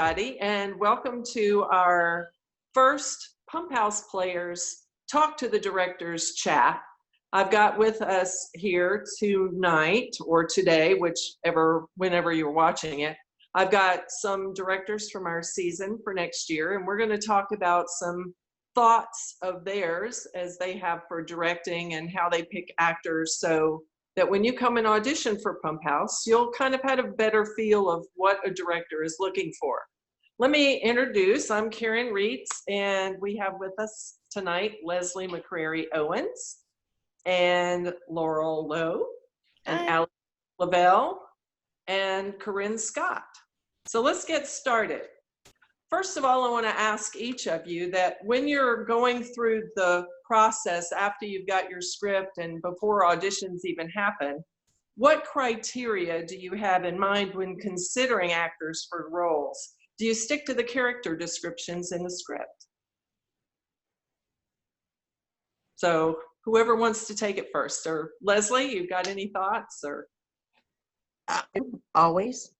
everybody, and welcome to our first Pump House Players Talk to the Directors chat. I've got with us here tonight, or today, whenever you're watching it, I've got some directors from our season for next year, and we're going to talk about some thoughts of theirs as they have for directing and how they pick actors, so that when you come and audition for Pump House, you'll kind of have a better feel of what a director is looking for. Let me introduce, I'm Karen Ruetz, and we have with us tonight Leslie McCrary Owens and Laurel Lowe and Alex LaVelle and Corinne Scott. So let's get started. First of all, I want to ask each of you that when you're going through the process after you've got your script and before auditions even happen, what criteria do you have in mind when considering actors for roles? Do you stick to the character descriptions in the script? So whoever wants to take it first, or Leslie, you got any thoughts? Or always.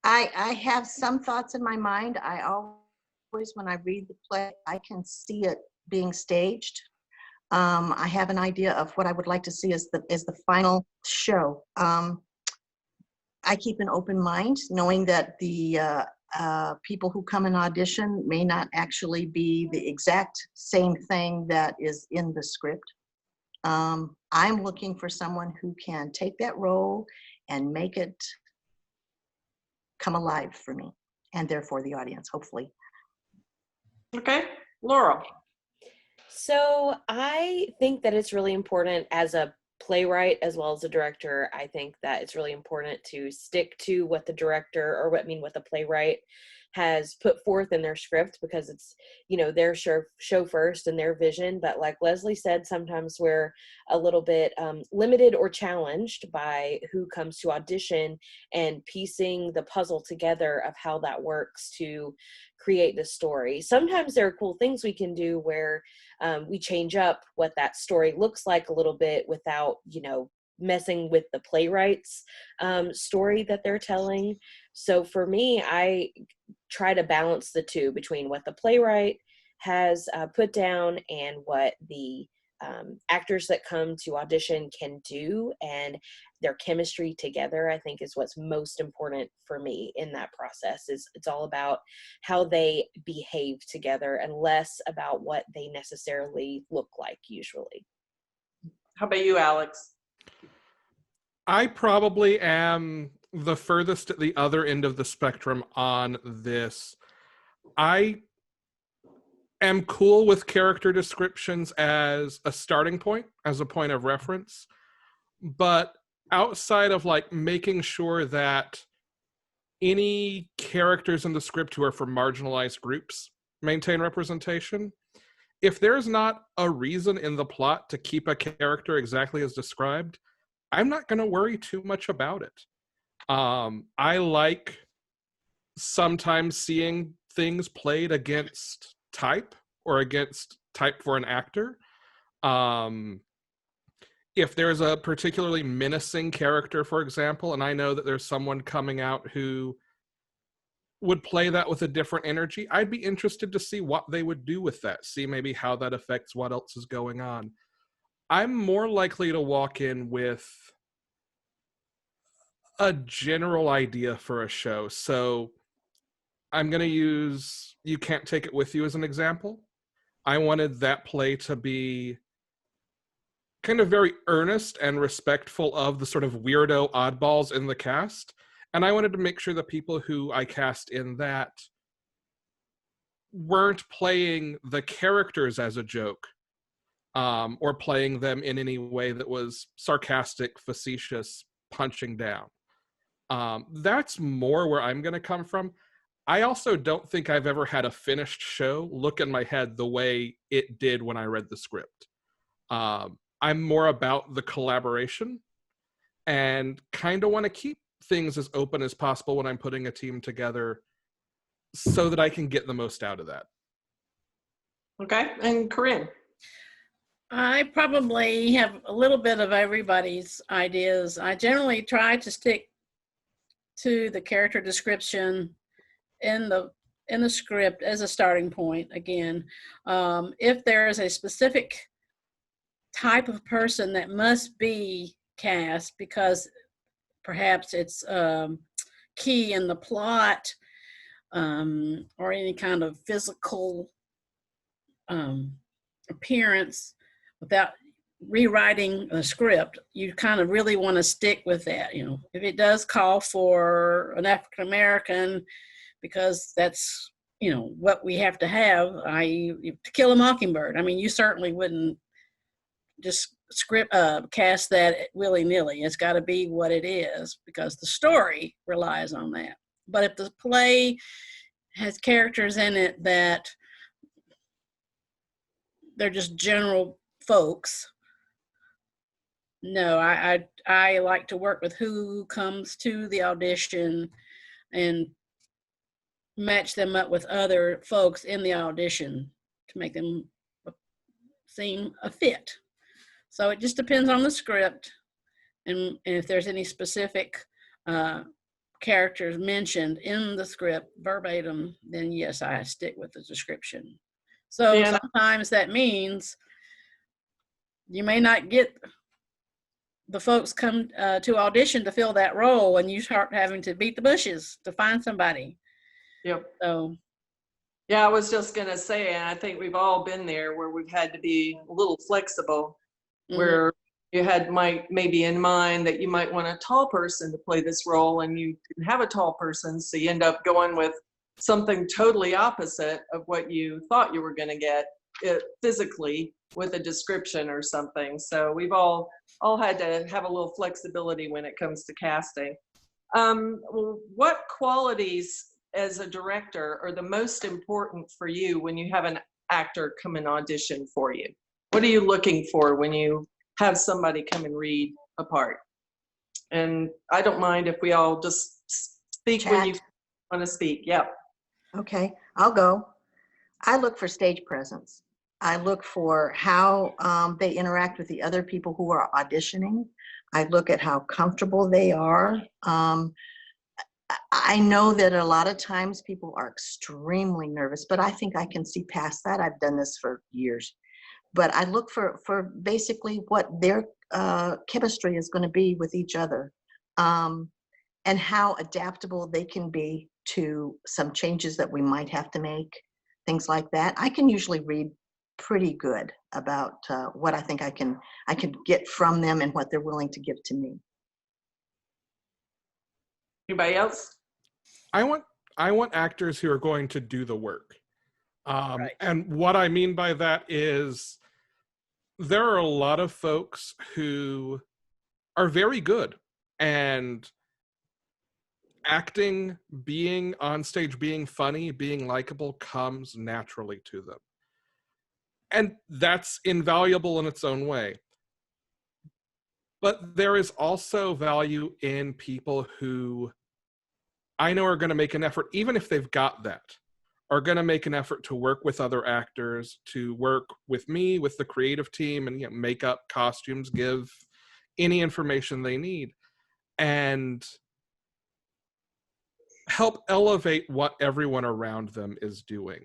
I have some thoughts in my mind. I always, when I read the play, I can see it being staged. I have an idea of what I would like to see as the final show. I keep an open mind, knowing that the people who come and audition may not actually be the exact same thing that is in the script. I'm looking for someone who can take that role and make it come alive for me, and therefore the audience, hopefully. Okay, Laurel. So I think that it's really important as a playwright as well as a director. I think that it's really important to stick to what the director, or what the playwright has put forth in their script, because it's, their show first and their vision. But like Leslie said, sometimes we're a little bit limited or challenged by who comes to audition, and piecing the puzzle together of how that works to create the story. Sometimes there are cool things we can do where we change up what that story looks like a little bit without, messing with the playwright's story that they're telling. So for me, I try to balance the two between what the playwright has put down and what the actors that come to audition can do, and their chemistry together, I think, is what's most important for me in that process. It's all about how they behave together and less about what they necessarily look like usually. How about you, Alex? I probably am the furthest at the other end of the spectrum on this. I am cool with character descriptions as a starting point, as a point of reference, but outside of making sure that any characters in the script who are from marginalized groups maintain representation, if there's not a reason in the plot to keep a character exactly as described, I'm not going to worry too much about it. I like sometimes seeing things played against type, or against type for an actor. If there's a particularly menacing character, for example, and I know that there's someone coming out who would play that with a different energy, I'd be interested to see what they would do with that, see maybe how that affects what else is going on. I'm more likely to walk in with a general idea for a show. So I'm going to use You Can't Take It With You as an example. I wanted that play to be kind of very earnest and respectful of the sort of weirdo oddballs in the cast. And I wanted to make sure the people who I cast in that weren't playing the characters as a joke, or playing them in any way that was sarcastic, facetious, punching down. That's more where I'm going to come from. I also don't think I've ever had a finished show look in my head the way it did when I read the script. I'm more about the collaboration, and kind of want to keep things as open as possible when I'm putting a team together, so that I can get the most out of that. Okay, and Corinne? I probably have a little bit of everybody's ideas. I generally try to stick to the character description in the script as a starting point again. If there is a specific type of person that must be cast because perhaps it's key in the plot, or any kind of physical appearance, without rewriting a script, you kind of really want to stick with that. You know, if it does call for an African American, because that's, you know, what we have to have, i.e., To Kill a Mockingbird. I mean, you certainly wouldn't just cast that willy-nilly. It's got to be what it is because the story relies on that. But if the play has characters in it that they're just general folks, no, I like to work with who comes to the audition and match them up with other folks in the audition to make them seem a fit. So it just depends on the script, and if there's any specific characters mentioned in the script verbatim, then yes, I stick with the description. So Yeah. sometimes that means you may not get the folks come to audition to fill that role, and you start having to beat the bushes to find somebody. Yep. So Yeah, I was just gonna say, and I think we've all been there where we've had to be a little flexible, where you had maybe in mind that you might want a tall person to play this role, and you didn't have a tall person, so you end up going with something totally opposite of what you thought you were going to get physically with a description or something. So we've all had to have a little flexibility when it comes to casting. What qualities as a director are the most important for you when you have an actor come and audition for you? What are you looking for when you have somebody come and read a part? And I don't mind if we all just speak when you want to speak. Yep. Okay, I'll go. I look for stage presence. I look for how they interact with the other people who are auditioning. I look at how comfortable they are. I know that a lot of times people are extremely nervous, but I think I can see past that. I've done this for years. But I look for basically what their chemistry is going to be with each other, and how adaptable they can be to some changes that we might have to make, things like that. I can usually read pretty good about what I think I can get from them and what they're willing to give to me. Anybody else? I want actors who are going to do the work. Right. And what I mean by that is there are a lot of folks who are very good, and acting, being on stage, being funny, being likable comes naturally to them. And that's invaluable in its own way. But there is also value in people who I know are going to make an effort, even if they've got that, are going to make an effort to work with other actors, to work with me, with the creative team, and make up costumes, give any information they need, and help elevate what everyone around them is doing.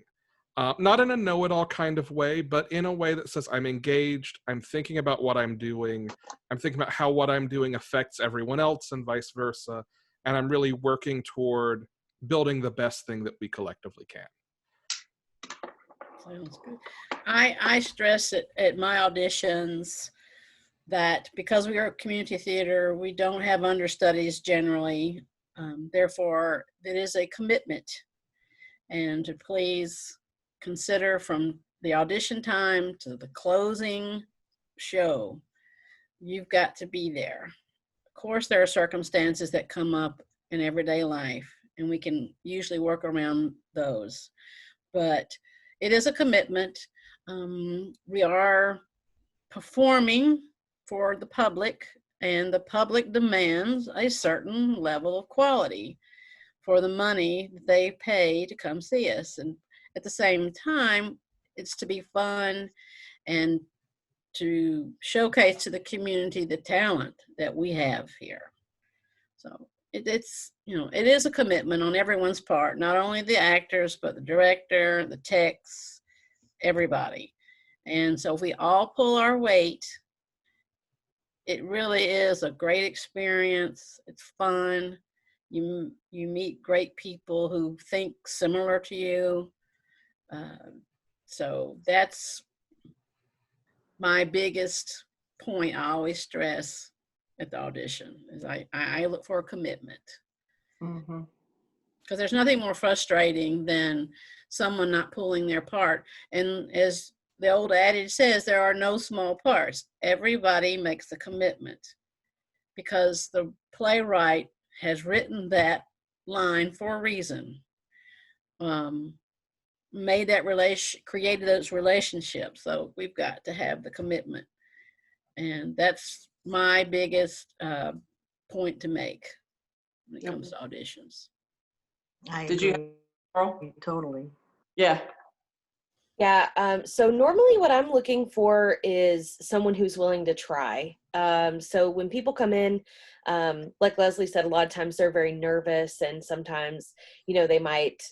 Not in a know-it-all kind of way, but in a way that says, I'm engaged, I'm thinking about what I'm doing, I'm thinking about how what I'm doing affects everyone else and vice versa, and I'm really working toward building the best thing that we collectively can. Sounds good. I stress at my auditions that because we are community theater, we don't have understudies generally. Therefore, it is a commitment. And to please consider from the audition time to the closing show, you've got to be there. Of course, there are circumstances that come up in everyday life, and we can usually work around those. But it is a commitment. We are performing for the public, and the public demands a certain level of quality for the money they pay to come see us. And at the same time, it's to be fun and to showcase to the community the talent that we have here. So it's, it is a commitment on everyone's part, not only the actors, but the director, the techs, everybody. And so if we all pull our weight, it really is a great experience. It's fun. You meet great people who think similar to you. So that's my biggest point I always stress at the audition is I look for a commitment. Mhm. Because there's nothing more frustrating than someone not pulling their part. And as the old adage says, there are no small parts. Everybody makes a commitment because the playwright has written that line for a reason. Made that created those relationships. So we've got to have the commitment. And that's my biggest point to make when it comes to auditions. Did you, Laurel? Totally. Yeah. Yeah, so normally what I'm looking for is someone who's willing to try. So when people come in, like Leslie said, a lot of times they're very nervous, and sometimes, they might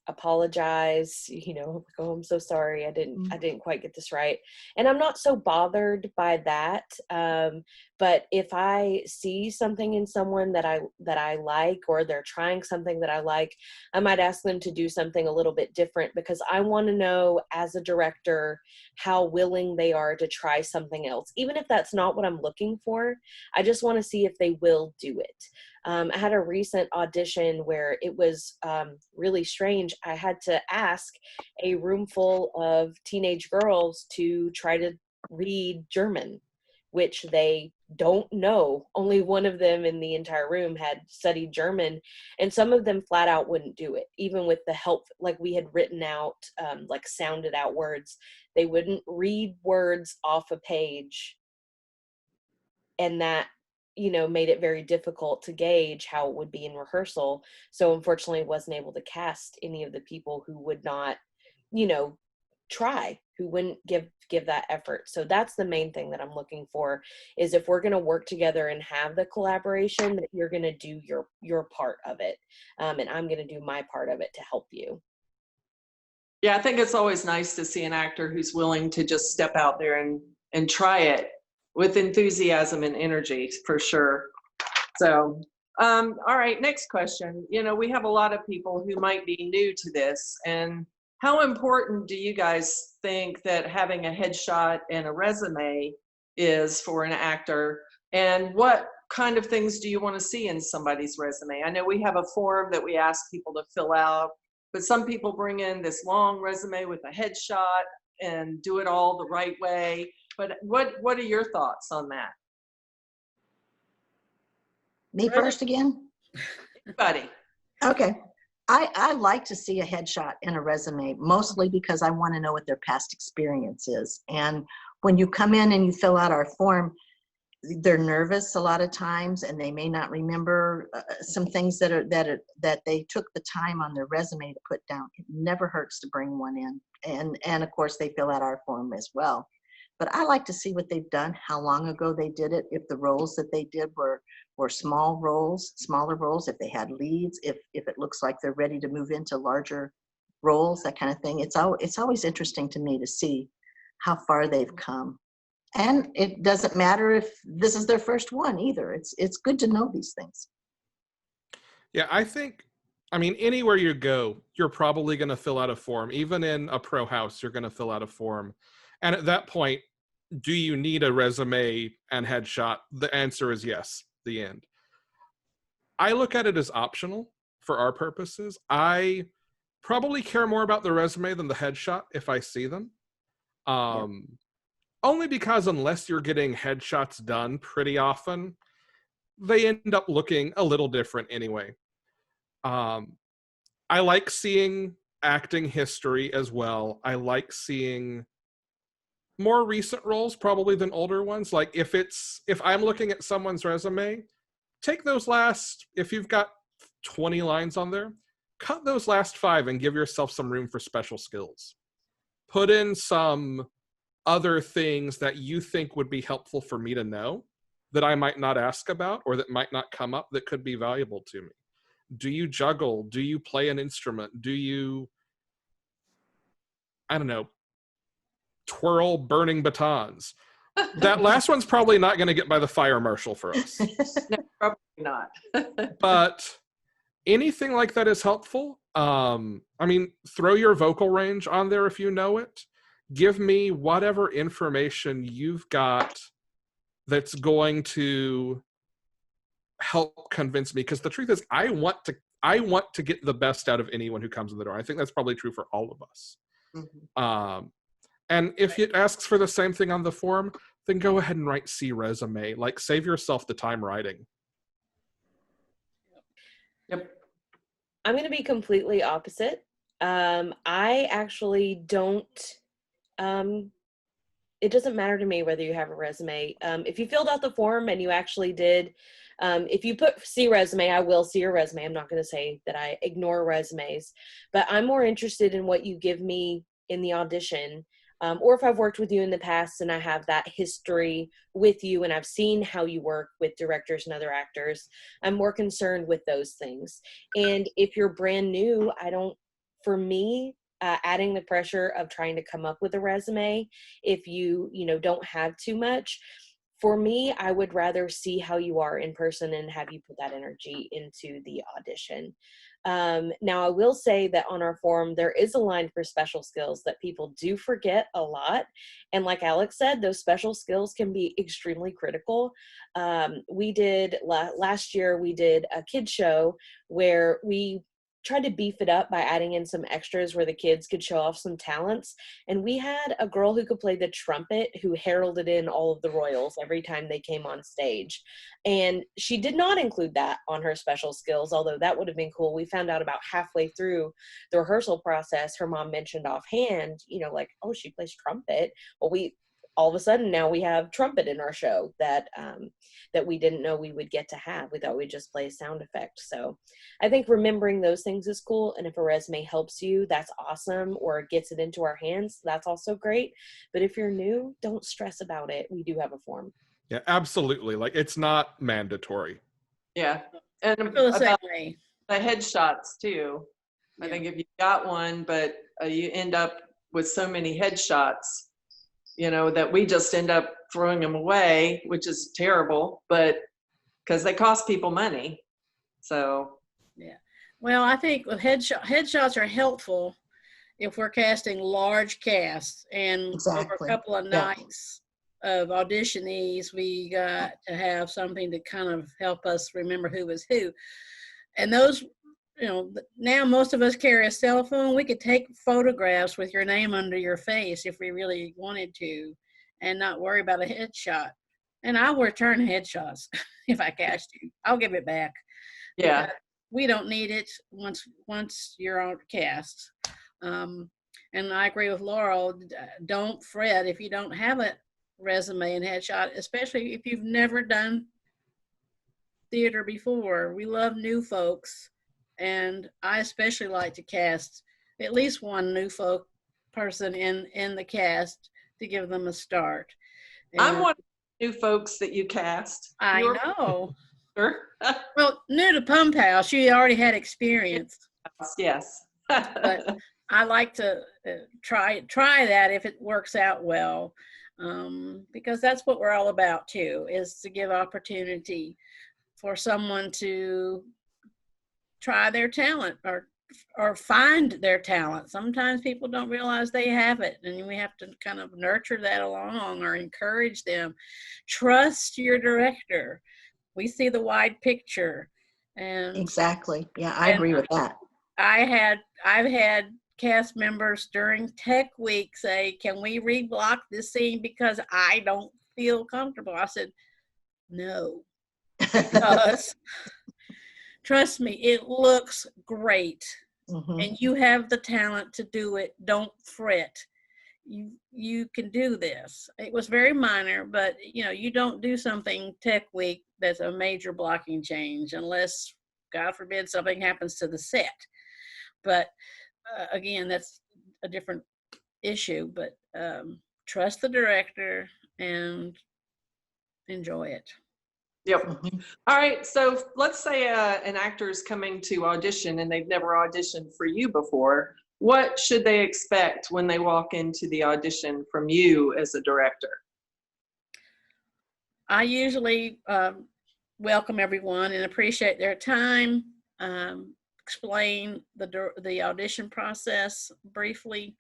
apologize, oh, I'm so sorry, I didn't quite get this right. And I'm not so bothered by that. But if I see something in someone that I like, or they're trying something that I like, I might ask them to do something a little bit different, because I want to know as a director how willing they are to try something else. Even if that's not what I'm looking for, I just want to see if they will do it. I had a recent audition where it was really strange. I had to ask a room full of teenage girls to try to read German, which they don't know. Only one of them in the entire room had studied German, and some of them flat out wouldn't do it, even with the help. Like, we had written out, sounded out words. They wouldn't read words off a page, and that made it very difficult to gauge how it would be in rehearsal. So unfortunately, wasn't able to cast any of the people who would not, try, who wouldn't give that effort. So that's the main thing that I'm looking for, is if we're going to work together and have the collaboration, that you're going to do your part of it. And I'm going to do my part of it to help you. Yeah, I think it's always nice to see an actor who's willing to just step out there and try it with enthusiasm and energy, for sure. So, all right, next question. We have a lot of people who might be new to this, and how important do you guys think that having a headshot and a resume is for an actor? And what kind of things do you want to see in somebody's resume? I know we have a form that we ask people to fill out, but some people bring in this long resume with a headshot and do it all the right way. But what are your thoughts on that? Me first again? Anybody? Okay. I like to see a headshot and a resume, mostly because I want to know what their past experience is. And when you come in and you fill out our form, they're nervous a lot of times, and they may not remember some things that they took the time on their resume to put down. It never hurts to bring one in. And of course, they fill out our form as well. But I like to see what they've done, how long ago they did it, if the roles that they did were smaller roles, if they had leads, if it looks like they're ready to move into larger roles, that kind of thing. It's always interesting to me to see how far they've come. And it doesn't matter if this is their first one either. It's good to know these things. Yeah, I think, anywhere you go, you're probably going to fill out a form. Even in a pro house, you're going to fill out a form. And at that point, do you need a resume and headshot? The answer is yes, the end. I look at it as optional for our purposes. I probably care more about the resume than the headshot if I see them. Only because unless you're getting headshots done pretty often, they end up looking a little different anyway. I like seeing acting history as well. I like seeing more recent roles probably than older ones. Like if I'm looking at someone's resume, take those if you've got 20 lines on there, cut those last 5 and give yourself some room for special skills. Put in some other things that you think would be helpful for me to know, that I might not ask about or that might not come up that could be valuable to me? Do you juggle? Do you play an instrument? Do you, I don't know, twirl burning batons? That last one's probably not going to get by the fire marshal for us. No, probably not. But anything like that is helpful. I mean, throw your vocal range on there if you know it. Give me whatever information you've got that's going to help convince me, because the truth is I want to get the best out of anyone who comes in the door. I think that's probably true for all of us. Mhm. And if it asks for the same thing on the form, then go ahead and write C resume. Like, save yourself the time writing. Yep. I'm going to be completely opposite. I actually don't, it doesn't matter to me whether you have a resume. If you filled out the form and you actually did, if you put see resume, I will see your resume. I'm not going to say that I ignore resumes, but I'm more interested in what you give me in the audition. Or if I've worked with you in the past and I have that history with you and I've seen how you work with directors and other actors, I'm more concerned with those things. And if you're brand new, for me, adding the pressure of trying to come up with a resume, if you don't have too much, for me, I would rather see how you are in person and have you put that energy into the audition. Now, I will say that on our form, there is a line for special skills that people do forget a lot. And like Alex said, those special skills can be extremely critical. We did, last year, we did a kid show where we tried to beef it up by adding in some extras where the kids could show off some talents. And we had a girl who could play the trumpet who heralded in all of the royals every time they came on stage. And she did not include that on her special skills, although that would have been cool. We found out about halfway through the rehearsal process, her mom mentioned offhand, like, oh, she plays trumpet. Well, all of a sudden now we have trumpet in our show that we didn't know we would get to have. We thought we'd just play a sound effect. So I think remembering those things is cool. And if a resume helps you, that's awesome, or gets it into our hands, that's also great. But if you're new, don't stress about it. We do have a form. Yeah, absolutely. Like, it's not mandatory. Yeah. And I feel the same about way. the headshots too. I think if you got one, but you end up with so many headshots, that we just end up throwing them away, which is terrible, but because they cost people money. So. Yeah. Well, I think with headshots are helpful if we're casting large casts, and over Exactly. a couple of Yeah. nights of auditionees, we got to have something to kind of help us remember who was who. And those, now most of us carry a cell phone. We could take photographs with your name under your face if we really wanted to, and not worry about a headshot. And I'll return headshots if I cast you. I'll give it back. Yeah. We don't need it once you're on cast. And I agree with Laurel. Don't fret if you don't have a resume and headshot, especially if you've never done theater before. We love new folks, and I especially like to cast at least one new person in the cast to give them a start. I'm And one of the new folks that you cast. I You're know. Sure. Well, new to Pump House, she already had experience. Yes. But I like to try that if it works out well, because that's what we're all about too, is to give opportunity for someone to try their talent or find their talent. Sometimes people don't realize they have it, and we have to kind of nurture that along or encourage them. Trust your director. We see the wide picture. And Exactly. Yeah, I agree with that. I've had cast members during tech week say, can we reblock this scene because I don't feel comfortable? I said, no, because trust me, it looks great. Mhm. And you have the talent to do it. Don't fret. You can do this. It was very minor, but you don't do something tech week that's a major blocking change unless, God forbid, something happens to the set. But again, that's a different issue. But trust the director and enjoy it. Yep. Mhm. All right. So let's say an actor is coming to audition and they've never auditioned for you before. What should they expect when they walk into the audition from you as a director? I usually welcome everyone and appreciate their time. Explain the audition process briefly,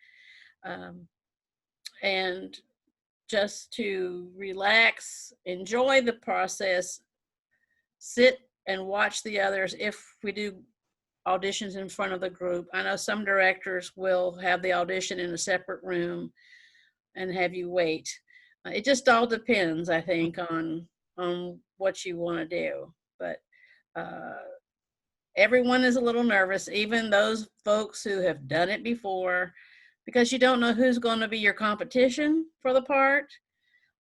and just to relax, enjoy the process, sit and watch the others if we do auditions in front of the group. I know some directors will have the audition in a separate room and have you wait. It just all depends, I think, on what you want to do. But everyone is a little nervous, even those folks who have done it before, because you don't know who's going to be your competition for the part.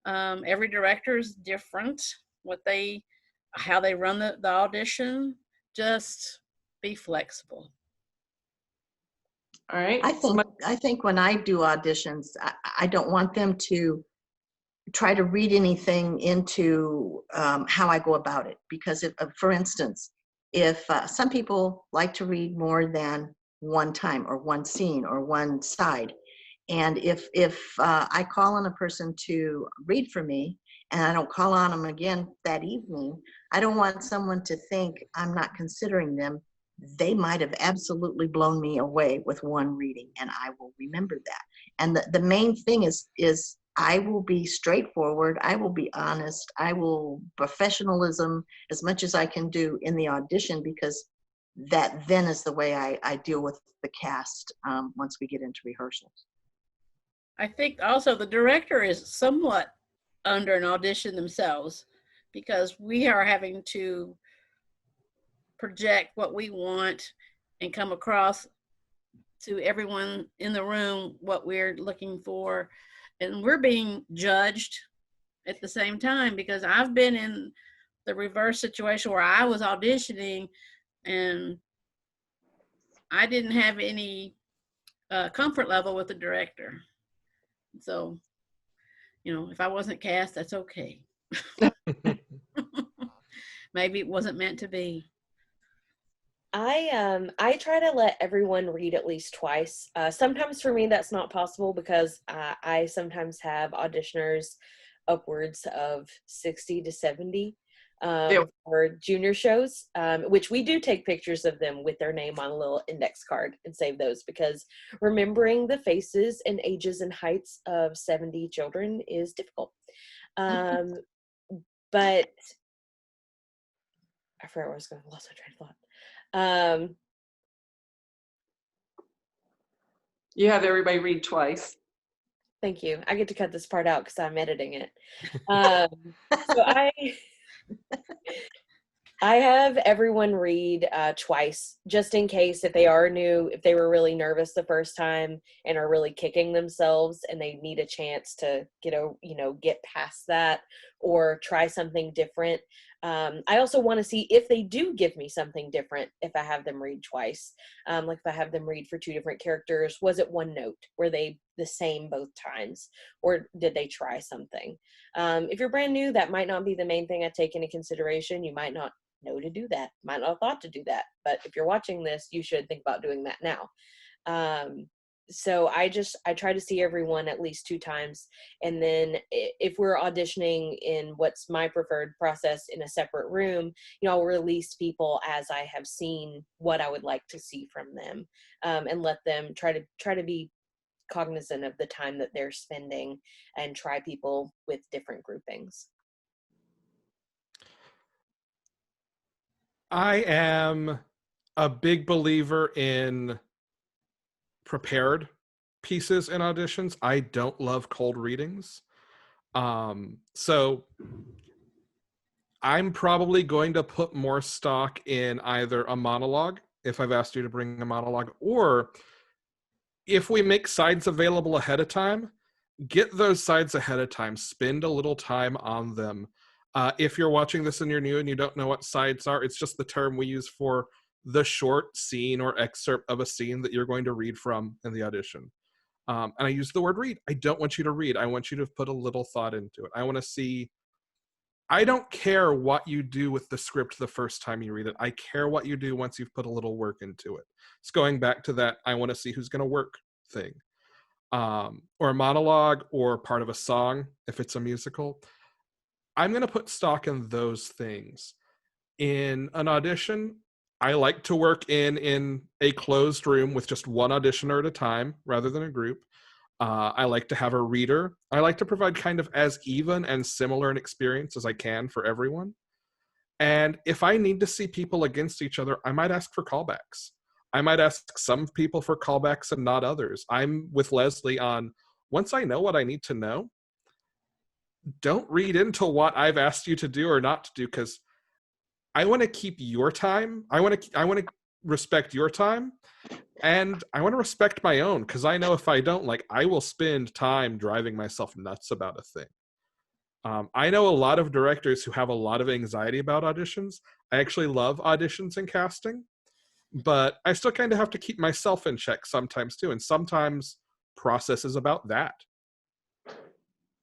Every director is different, how they run the audition. Be flexible. All right. I think when I do auditions, I don't want them to try to read anything into how I go about it. Because if, for instance, if some people like to read more than one time or one scene or one side, and if I call on a person to read for me and I don't call on them again that evening, I don't want someone to think I'm not considering them. They might have absolutely blown me away with one reading, and I will remember that. And the main thing is I will be straightforward. I will be honest. I will professionalism as much as I can do in the audition, because that then is the way I deal with the cast once we get into rehearsals. I think also the director is somewhat under an audition themselves, because we are having to project what we want and come across to everyone in the room what we're looking for. And we're being judged at the same time, because I've been in the reverse situation where I was auditioning and I didn't have any comfort level with the director. So, if I wasn't cast, that's okay. Maybe it wasn't meant to be. I try to let everyone read at least twice. Sometimes for me that's not possible, because I sometimes have auditioners upwards of 60 to 70 for junior shows, which we do take pictures of them with their name on a little index card and save those, because remembering the faces and ages and heights of 70 children is difficult. But I forgot where I was going. I lost my train of thought. You have everybody read twice. Thank you. I get to cut this part out because I'm editing it. So I have everyone read twice, just in case, if they are new, if they were really nervous the first time and are really kicking themselves and they need a chance to get past that or try something different. I also want to see if they do give me something different if I have them read twice. Like if I have them read for two different characters, was it one note? Were they the same both times? Or did they try something? If you're brand new, that might not be the main thing I take into consideration. You might not know to do that, might not have thought to do that. But if you're watching this, you should think about doing that now. So I try to see everyone at least two times. And then if we're auditioning in what's my preferred process in a separate room, I'll release people as I have seen what I would like to see from them, and let them try to be cognizant of the time that they're spending and try people with different groupings. I am a big believer in prepared pieces in auditions. I don't love cold readings. So I'm probably going to put more stock in either a monologue, if I've asked you to bring a monologue, or if we make sides available ahead of time, get those sides ahead of time. Spend a little time on them. If you're watching this and you're new and you don't know what sides are, it's just the term we use for the short scene or excerpt of a scene that you're going to read from in the audition. And I use the word read. I don't want you to read. I want you to put a little thought into it. I want to see I don't care what you do with the script the first time you read it. I care what you do once you've put a little work into it. It's going back to that I want to see who's going to work thing. Or a monologue or part of a song if it's a musical. I'm going to put stock in those things. In an audition, I like to work in a closed room with just one auditioner at a time rather than a group. I like to have a reader. I like to provide kind of as even and similar an experience as I can for everyone. And if I need to see people against each other, I might ask for callbacks. I might ask some people for callbacks and not others. I'm with Leslie on, once I know what I need to know, don't read into what I've asked you to do or not to do, because I want to keep your time. I want to respect your time, and I want to respect my own, because I know if I don't, like, I will spend time driving myself nuts about a thing. I know a lot of directors who have a lot of anxiety about auditions. I actually love auditions and casting, but I still kind of have to keep myself in check sometimes too, and sometimes process is about that.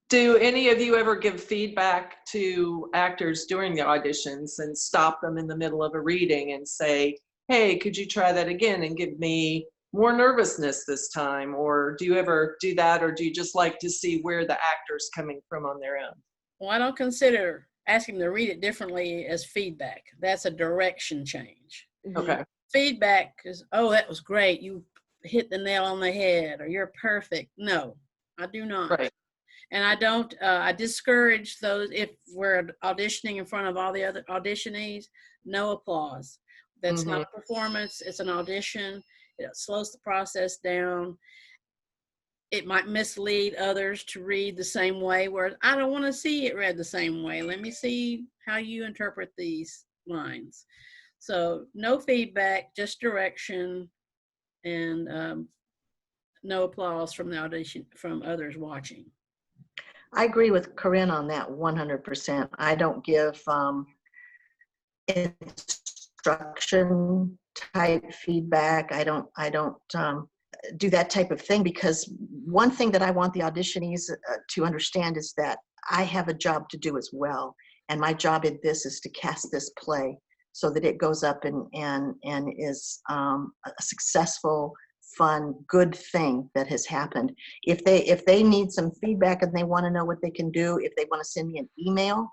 Do any of you ever give feedback to actors during the auditions and stop them in the middle of a reading and say, hey, could you try that again and give me more nervousness this time? Or do you ever do that, or do you just like to see where the actor's coming from on their own? Well, I don't consider asking them to read it differently as feedback. That's a direction change. Okay. Feedback is, oh, that was great. You hit the nail on the head, or you're perfect. No, I do not. Right. And I don't, I discourage those, if we're auditioning in front of all the other auditionees, no applause. That's not a performance, it's an audition. It slows the process down. It might mislead others to read the same way, whereas I don't want to see it read the same way. Let me see how you interpret these lines. So no feedback, just direction, and no applause from the audition, from others watching. I agree with Corinne on that 100%. I don't give instruction type feedback. I don't do that type of thing, because one thing that I want the auditionees to understand is that I have a job to do as well. And my job in this is to cast this play so that it goes up and is a successful, fun, good thing that has happened. If they need some feedback and they want to know what they can do, if they want to send me an email,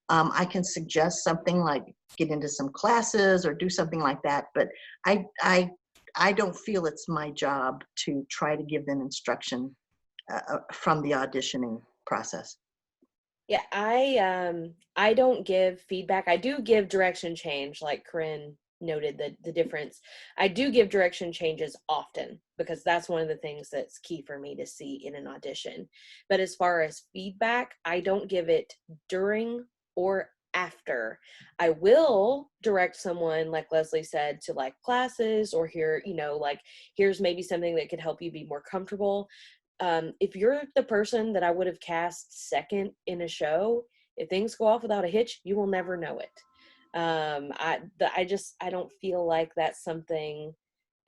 I can suggest something like get into some classes or do something like that. But I don't feel it's my job to try to give them instruction from the auditioning process. Yeah, I don't give feedback. I do give direction change, like Corinne noted the difference. I do give direction changes often, because that's one of the things that's key for me to see in an audition. But as far as feedback, I don't give it during or after. I will direct someone, like Leslie said, to like classes, or here, like, here's maybe something that could help you be more comfortable. If you're the person that I would have cast second in a show, if things go off without a hitch, you will never know it. I don't feel like that's something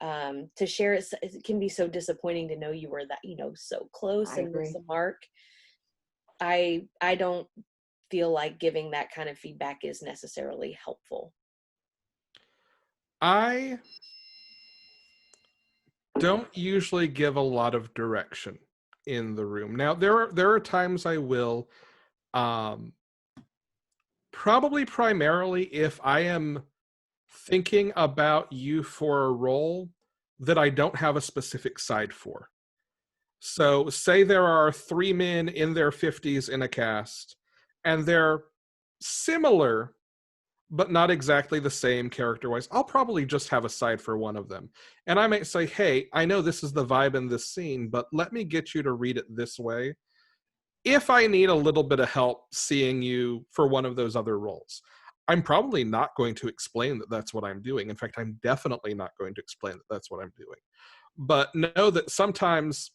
to share. It can be so disappointing to know you were that, so close and miss the mark. I don't feel like giving that kind of feedback is necessarily helpful. I don't usually give a lot of direction in the room. Now, there are times I will, probably primarily if I am thinking about you for a role that I don't have a specific side for. So say there are 3 men in their 50s in a cast, and they're similar, but not exactly the same character-wise. I'll probably just have a side for one of them. And I might say, hey, I know this is the vibe in this scene, but let me get you to read it this way, if I need a little bit of help seeing you for one of those other roles. I'm probably not going to explain that that's what I'm doing. In fact, I'm definitely not going to explain that that's what I'm doing. But know that sometimes,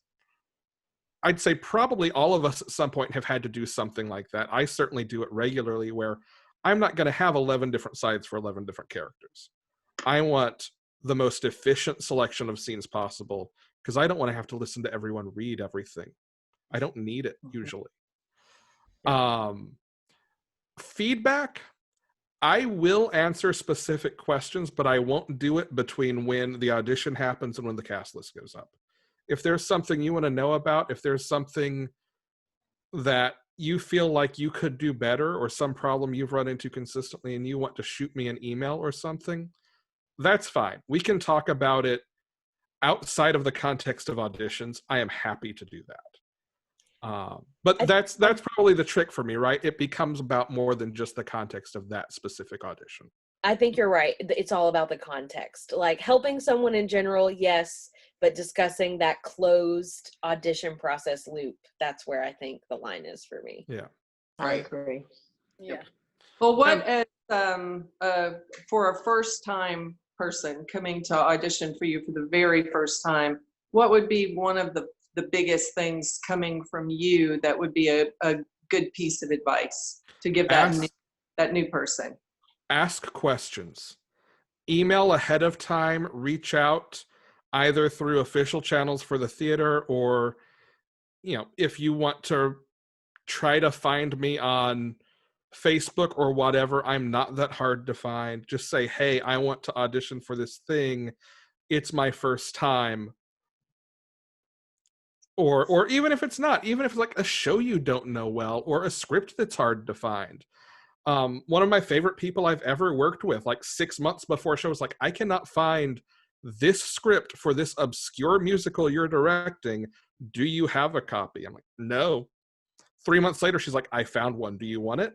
I'd say probably all of us at some point have had to do something like that. I certainly do it regularly, where I'm not going to have 11 different sides for 11 different characters. I want the most efficient selection of scenes possible, because I don't want to have to listen to everyone read everything. I don't need it usually. feedback, I will answer specific questions, but I won't do it between when the audition happens and when the cast list goes up. If there's something you want to know about, if there's something that you feel like you could do better, or some problem you've run into consistently and you want to shoot me an email or something, that's fine. We can talk about it outside of the context of auditions. I am happy to do that. But that's probably the trick for me, right? It becomes about more than just the context of that specific audition. I think you're right. It's all about the context. Like helping someone in general, yes, but discussing that closed audition process loop, that's where I think the line is for me. Yeah. I agree. Yeah. Well, what as for a first-time person coming to audition for you for the very first time, what would be one of the biggest things coming from you that would be a good piece of advice to give that new person? Ask questions. Email ahead of time, reach out either through official channels for the theater, or, you know, if you want to try to find me on Facebook or whatever, I'm not that hard to find. Just say, hey, I want to audition for this thing. It's my first time. Or even if it's not, even if it's like a show you don't know well, or a script that's hard to find. One of my favorite people I've ever worked with, like 6 months before a show, was like, I cannot find this script for this obscure musical you're directing. Do you have a copy? I'm like, no. 3 months later, she's like, I found one. Do you want it?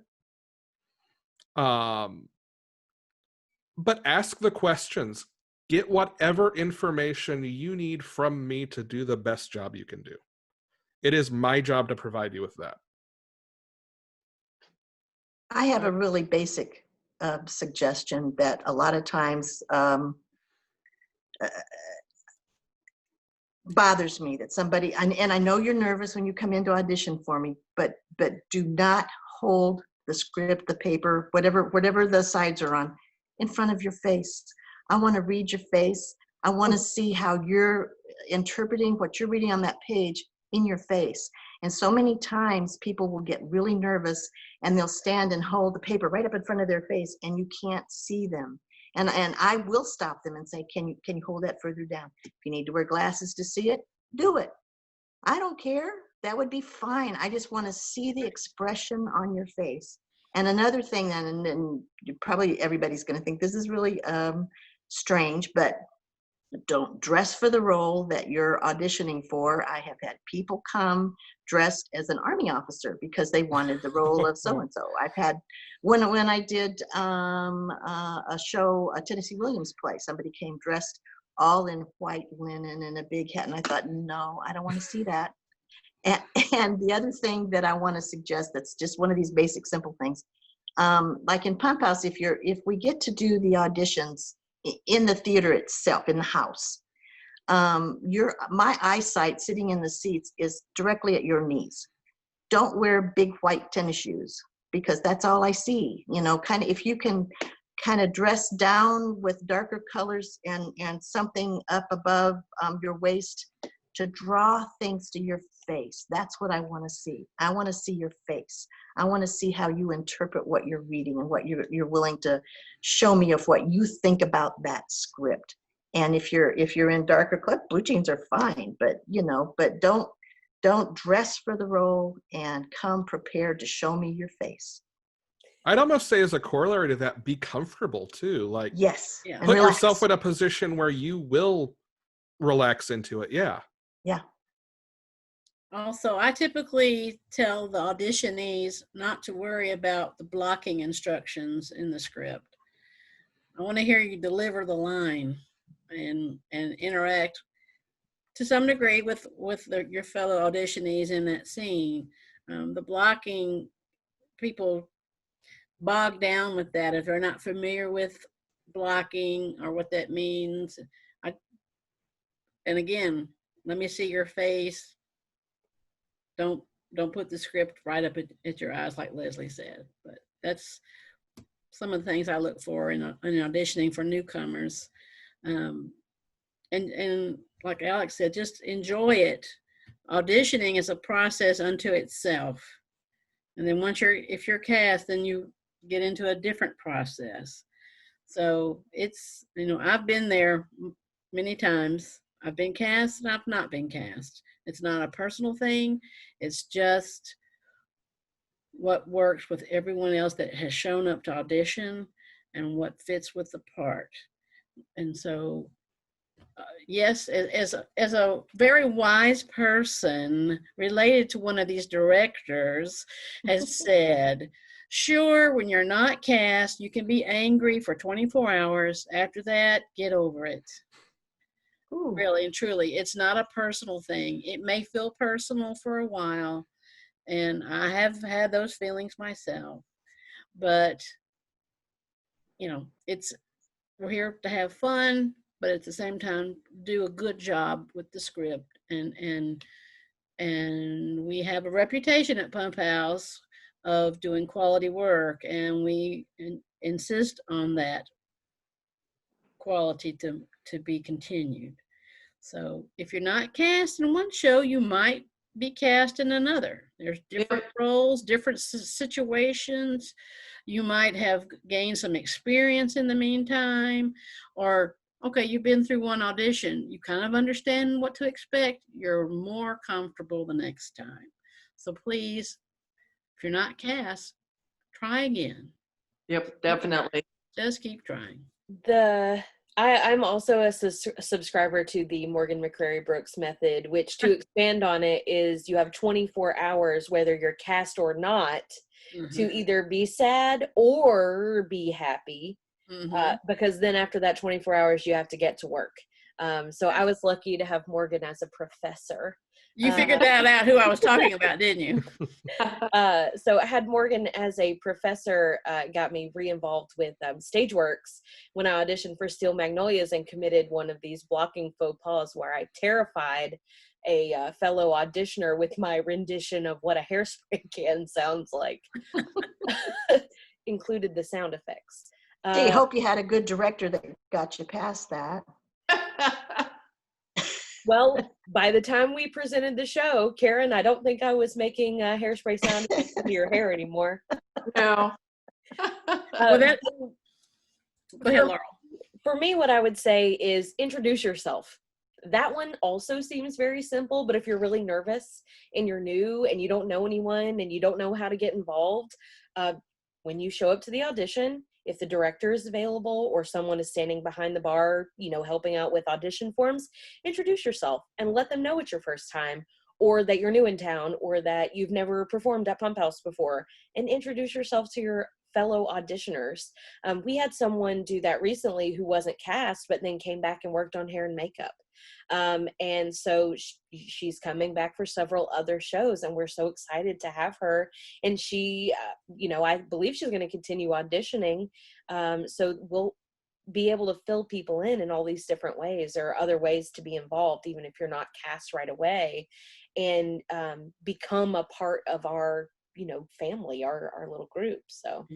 But ask the questions. Get whatever information you need from me to do the best job you can do. It is my job to provide you with that. I have a really basic suggestion that a lot of times bothers me, that somebody, and I know you're nervous when you come in to audition for me, but do not hold the script, the paper, whatever the sides are on, in front of your face. I want to read your face. I want to see how you're interpreting what you're reading on that page in your face. And so many times people will get really nervous and they'll stand and hold the paper right up in front of their face and you can't see them. And I will stop them and say, can you hold that further down? If you need to wear glasses to see it, do it. I don't care. That would be fine. I just want to see the expression on your face. And another thing, and probably everybody's going to think this is really strange, but don't dress for the role that you're auditioning for. I have had people come dressed as an Army officer because they wanted the role of so-and-so. I've had, when I did a show, a Tennessee Williams play, somebody came dressed all in white linen and a big hat, and I thought, no, I don't want to see that. And the other thing that I want to suggest, that's just one of these basic, simple things, like in Pump House, if we get to do the auditions in the theater itself, in the house, my eyesight sitting in the seats is directly at your knees. Don't wear big white tennis shoes, because that's all I see. You know, kind of, if you can kind of dress down with darker colors and something up above your waist to draw things to your face. That's what I want to see. I want to see your face. I want to see how you interpret what you're reading and what you're willing to show me of what you think about that script. And if you're in darker color, blue jeans are fine, but don't dress for the role, and come prepared to show me your face. I'd almost say, as a corollary to that, be comfortable too. Like, yes, Yeah. put yourself in a position where you will relax into it. Yeah. Yeah. Also, I typically tell the auditionees not to worry about the blocking instructions in the script. I want to hear you deliver the line and interact to some degree with your fellow auditionees in that scene. The blocking, people bog down with that if they're not familiar with blocking or what that means. And again, let me see your face. Don't put the script right up at your eyes, like Leslie said. But that's some of the things I look for in auditioning for newcomers. And like Alex said, just enjoy it. Auditioning is a process unto itself. And then if you're cast, then you get into a different process. So it's, I've been there many times. I've been cast and I've not been cast. It's not a personal thing. It's just what works with everyone else that has shown up to audition and what fits with the part. And so, yes, as a very wise person related to one of these directors has said, sure, when you're not cast, you can be angry for 24 hours. After that, get over it. Ooh. Really and truly, it's not a personal thing. It may feel personal for a while, and I have had those feelings myself, but we're here to have fun, but at the same time do a good job with the script, and we have a reputation at Pump House of doing quality work, and we insist on that quality to be continued. So if you're not cast in one show, you might be cast in another. There's different roles, different situations. You might have gained some experience in the meantime, or okay, you've been through one audition, you kind of understand what to expect, you're more comfortable the next time. So please, if you're not cast, try again. Yep, definitely. Just keep trying. I'm also a subscriber to the Morgan McCrary Brooks method, which, to expand on it, is you have 24 hours, whether you're cast or not, to either be sad or be happy, because then after that 24 hours, you have to get to work. So I was lucky to have Morgan as a professor. You figured that out, who I was talking about, didn't you? So I had Morgan as a professor, got me re-involved with Stageworks when I auditioned for Steel Magnolias and committed one of these blocking faux pas where I terrified a fellow auditioner with my rendition of what a hairspray can sounds like. Included the sound effects. Gee, hope you had a good director that got you past that. Well, by the time we presented the show, Karen, I don't think I was making hairspray sound into your hair anymore. No. Well, go ahead, Laurel. For me, what I would say is introduce yourself. That one also seems very simple, but if you're really nervous and you're new and you don't know anyone and you don't know how to get involved, when you show up to the audition, if the director is available or someone is standing behind the bar, helping out with audition forms, introduce yourself and let them know it's your first time, or that you're new in town, or that you've never performed at Pump House before, and introduce yourself to your fellow auditioners. We had someone do that recently who wasn't cast, but then came back and worked on hair and makeup. And so she's coming back for several other shows, and we're so excited to have her. And she, I believe she's going to continue auditioning. So we'll be able to fill people in all these different ways. There are other ways to be involved, even if you're not cast right away, and become a part of our, family, our little group. So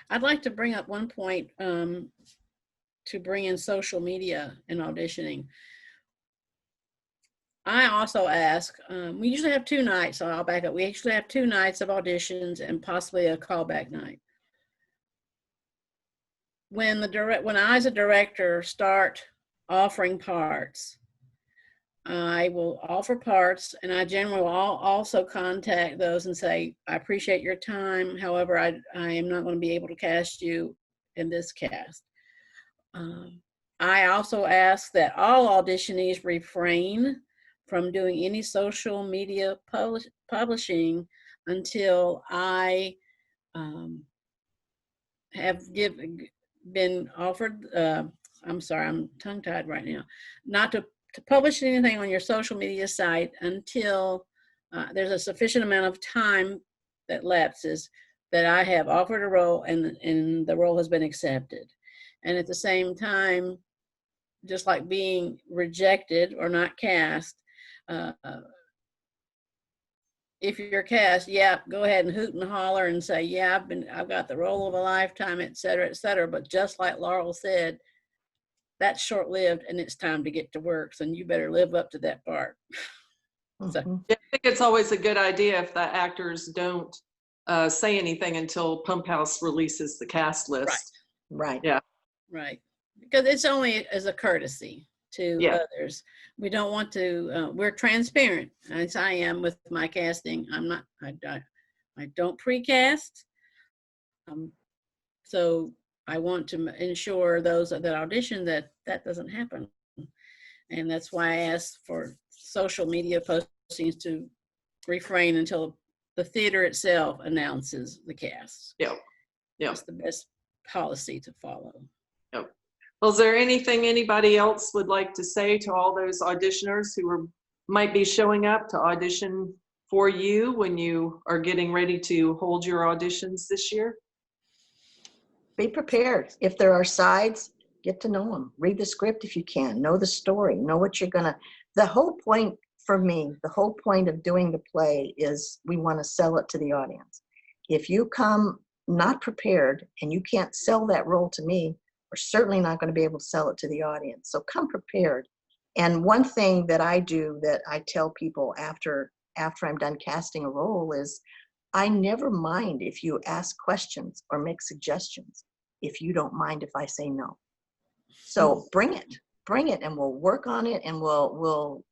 I'd like to bring up one point to bring in social media and auditioning. I also ask, we usually have 2 nights, so I'll back up. We actually have 2 nights of auditions and possibly a callback night. When I as a director start offering parts, I will offer parts, and I generally will also contact those and say, I appreciate your time. However, I am not going to be able to cast you in this cast. I also ask that all auditionees refrain from doing any social media publishing until I have been offered, I'm sorry, I'm tongue-tied right now, not to publish anything on your social media site until there's a sufficient amount of time that lapses that I have offered a role and the role has been accepted. And at the same time, just like being rejected or not cast, if you're cast, yeah, go ahead and hoot and holler and say, yeah, I've got the role of a lifetime, et cetera, et cetera. But just like Laurel said, that's short-lived and it's time to get to work. So you better live up to that part. So, I think it's always a good idea if the actors don't say anything until Pump House releases the cast list. Right. Yeah. Right. Because it's only as a courtesy to Yeah. others. We don't want to, we're transparent, as I am with my casting. I don't precast. So I want to ensure those that audition that doesn't happen. And that's why I asked for social media postings to refrain until the theater itself announces the cast. Yeah. Yeah. That's the best policy to follow. Yep. Well, is there anything anybody else would like to say to all those auditioners who might be showing up to audition for you when you are getting ready to hold your auditions this year? Be prepared. If there are sides, get to know them. Read the script if you can. Know the story. Know what you're gonna. The whole point for me, the whole point of doing the play is we want to sell it to the audience. If you come not prepared and you can't sell that role to me, we're certainly not going to be able to sell it to the audience. So come prepared. And one thing that I do that I tell people after I'm done casting a role is I never mind if you ask questions or make suggestions, if you don't mind if I say no. So bring it, and we'll work on it, and we'll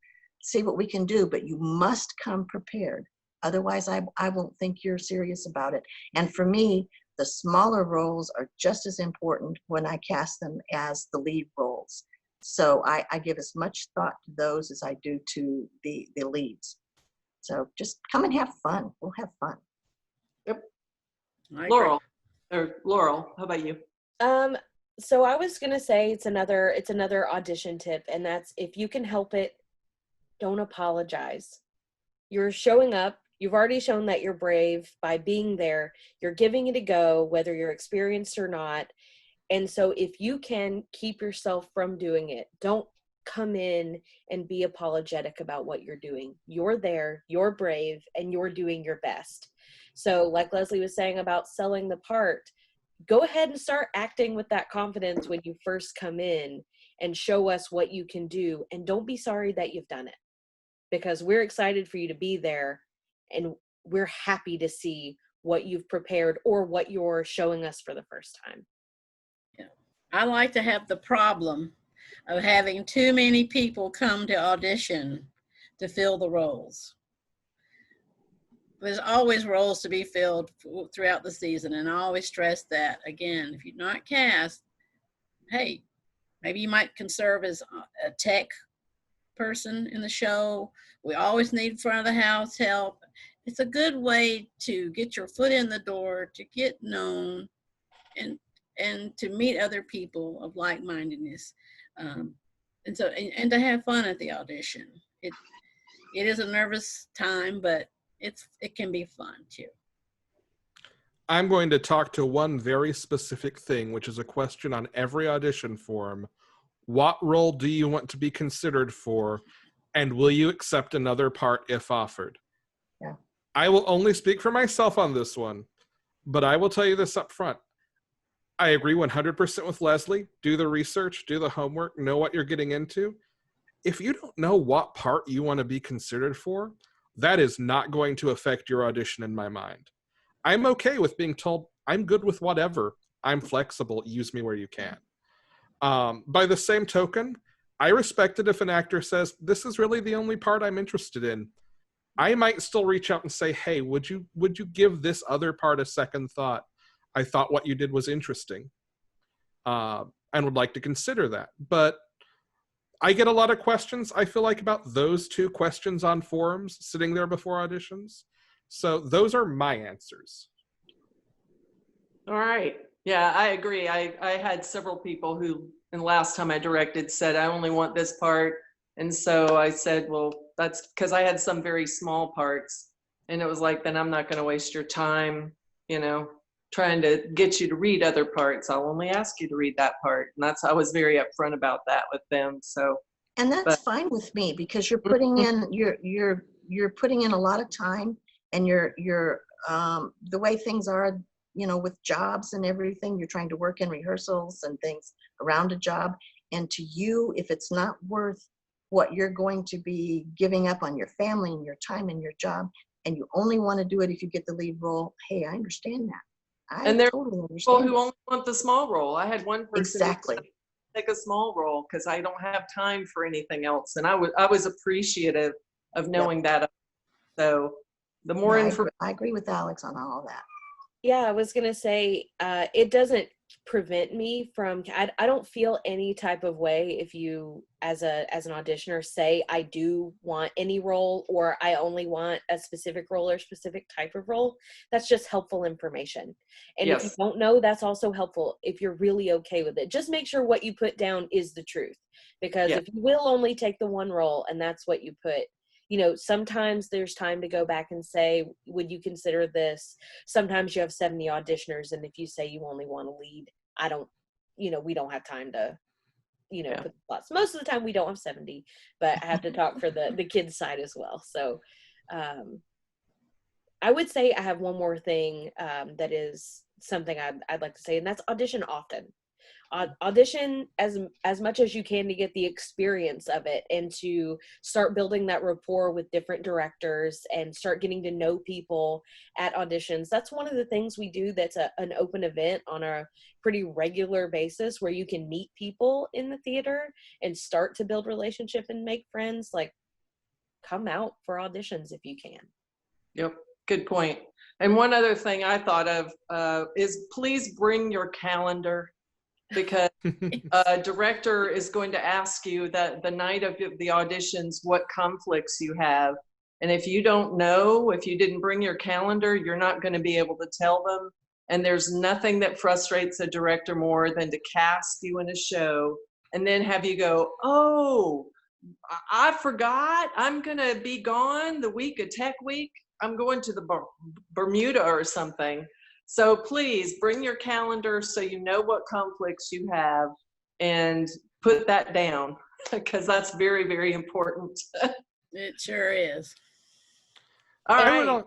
see what we can do, but you must come prepared. Otherwise, I won't think you're serious about it. And for me, the smaller roles are just as important when I cast them as the lead roles. So I give as much thought to those as I do to the leads. So just come and have fun. We'll have fun. Yep. I agree. Laurel, how about you? So I was gonna say it's another audition tip, and that's if you can help it, don't apologize. You're showing up. You've already shown that you're brave by being there. You're giving it a go, whether you're experienced or not. And so if you can keep yourself from doing it, don't come in and be apologetic about what you're doing. You're there, you're brave, and you're doing your best. So like Leslie was saying about selling the part, go ahead and start acting with that confidence when you first come in and show us what you can do. And don't be sorry that you've done it, because we're excited for you to be there, and we're happy to see what you've prepared or what you're showing us for the first time. Yeah. I like to have the problem of having too many people come to audition to fill the roles. There's always roles to be filled throughout the season, and I always stress that. Again, if you're not cast, hey, maybe you might can serve as a tech person in the show. We always need front of the house help. It's a good way to get your foot in the door, to get known, and to meet other people of like-mindedness, and to have fun at the audition. It is a nervous time, but it can be fun too. I'm going to talk to one very specific thing, which is a question on every audition form. What role do you want to be considered for, and will you accept another part if offered? Yeah. I will only speak for myself on this one, but I will tell you this up front. I agree 100% with Leslie. Do the research, do the homework, know what you're getting into. If you don't know what part you want to be considered for, that is not going to affect your audition in my mind. I'm okay with being told, I'm good with whatever. I'm flexible. Use me where you can. By the same token, I respect it if an actor says, this is really the only part I'm interested in. I might still reach out and say, hey, would you give this other part a second thought? I thought what you did was interesting, and would like to consider that. But I get a lot of questions, I feel like, about those two questions on forums sitting there before auditions. So those are my answers. All right. Yeah, I agree. I had several people who, and last time I directed, said, I only want this part. And so I said, well, that's because I had some very small parts. And it was like, then I'm not going to waste your time, trying to get you to read other parts. I'll only ask you to read that part. And I was very upfront about that with them. So, And that's fine with me, because you're putting in you're putting in a lot of time, and you're the way things are, with jobs and everything, you're trying to work in rehearsals and things around a job. And to you, if it's not worth what you're going to be giving up on your family and your time and your job, and you only want to do it if you get the lead role, hey, I understand that. I And there totally are people understand. who only want the small role. I had one person who Exactly. said, take a small role because I don't have time for anything else. And I was appreciative of knowing that. So the more information. I agree with Alex on all of that. Yeah, I was gonna say, it doesn't prevent me from, I don't feel any type of way if you, as an auditioner, say I do want any role or I only want a specific role or specific type of role. That's just helpful information. And if you Yes. don't know, that's also helpful if you're really okay with it. Just make sure what you put down is the truth. Because Yeah. if you will only take the one role and that's what you put, you know, sometimes there's time to go back and say, would you consider this? Sometimes you have 70 auditioners, and if you say you only want to lead, I don't, you know, we don't have time to, you know, Yeah. put the plots. Most of the time we don't have 70, but I have to talk for the kids side as well. So I would say I have one more thing that is something I'd like to say, and that's audition often. Audition as much as you can to get the experience of it and to start building that rapport with different directors and start getting to know people at auditions. That's one of the things we do that's an open event on a pretty regular basis where you can meet people in the theater and start to build relationship and make friends. Like, come out for auditions if you can. Yep. Good point. And one other thing I thought of is please bring your calendar, because a director is going to ask you that the night of the auditions what conflicts you have. And if you don't know, if you didn't bring your calendar, you're not going to be able to tell them. And there's nothing that frustrates a director more than to cast you in a show and then have you go, oh, I forgot, I'm going to be gone the week of Tech Week. I'm going to the Bermuda or something. So please bring your calendar so you know what conflicts you have and put that down, because that's very, very important. It sure is. All right.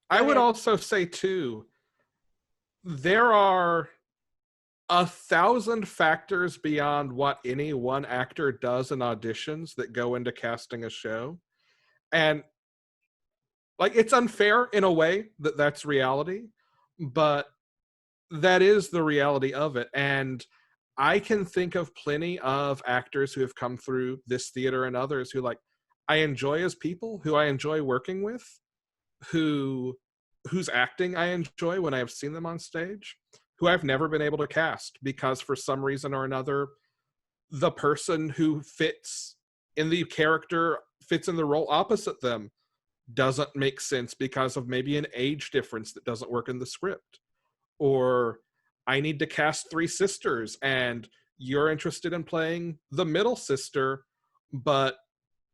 I would also say too, there are 1,000 factors beyond what any one actor does in auditions that go into casting a show. And like, it's unfair in a way that that's reality, but that is the reality of it. And I can think of plenty of actors who have come through this theater and others who, like, I enjoy as people, who I enjoy working with, whose acting I enjoy when I have seen them on stage, who I've never been able to cast because for some reason or another, the person who fits in the character, fits in the role opposite them, doesn't make sense because of maybe an age difference that doesn't work in the script. Or I need to cast 3 sisters and you're interested in playing the middle sister, but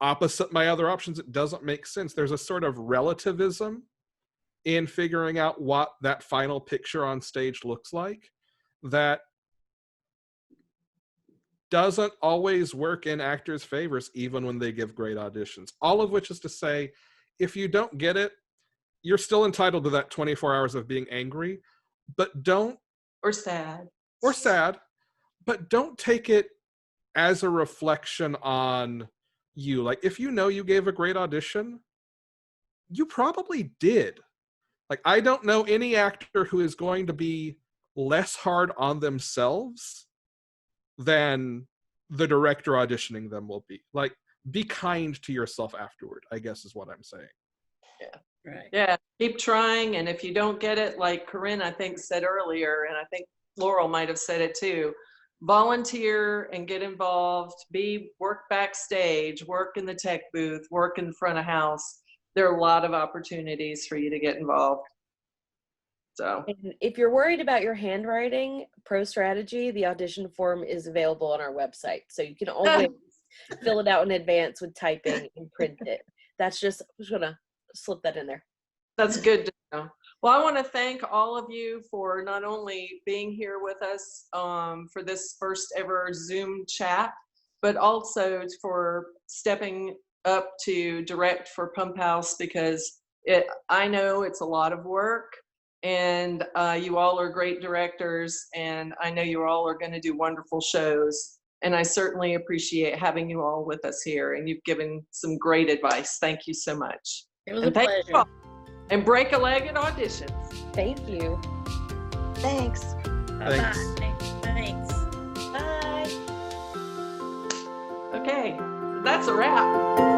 opposite my other options, it doesn't make sense. There's a sort of relativism in figuring out what that final picture on stage looks like that doesn't always work in actors' favors, even when they give great auditions. All of which is to say, if you don't get it, you're still entitled to that 24 hours of being angry, but don't, Or sad. but don't take it as a reflection on you. Like, if you know you gave a great audition, you probably did. Like, I don't know any actor who is going to be less hard on themselves than the director auditioning them will be. Like, be kind to yourself afterward, I guess is what I'm saying. Yeah. Right. Yeah. Keep trying. And if you don't get it, like Corinne, I think, said earlier, and I think Laurel might have said it too, volunteer and get involved, work backstage, work in the tech booth, work in front of house. There are a lot of opportunities for you to get involved. So And if you're worried about your handwriting, Pro Strategy, the audition form is available on our website. So you can always fill it out in advance with typing and print it. That's just, I'm just gonna slip that in there. that's good to know. Well, I want to thank all of you for not only being here with us for this first ever Zoom chat, but also for stepping up to direct for Pump House, because I know it's a lot of work, and you all are great directors, and I know you all are going to do wonderful shows. And I certainly appreciate having you all with us here, and you've given some great advice. Thank you so much. It was a And thank you pleasure. all. And break a leg at auditions. Thank you. Thanks. Bye-bye. Thanks. Bye. Okay, that's a wrap.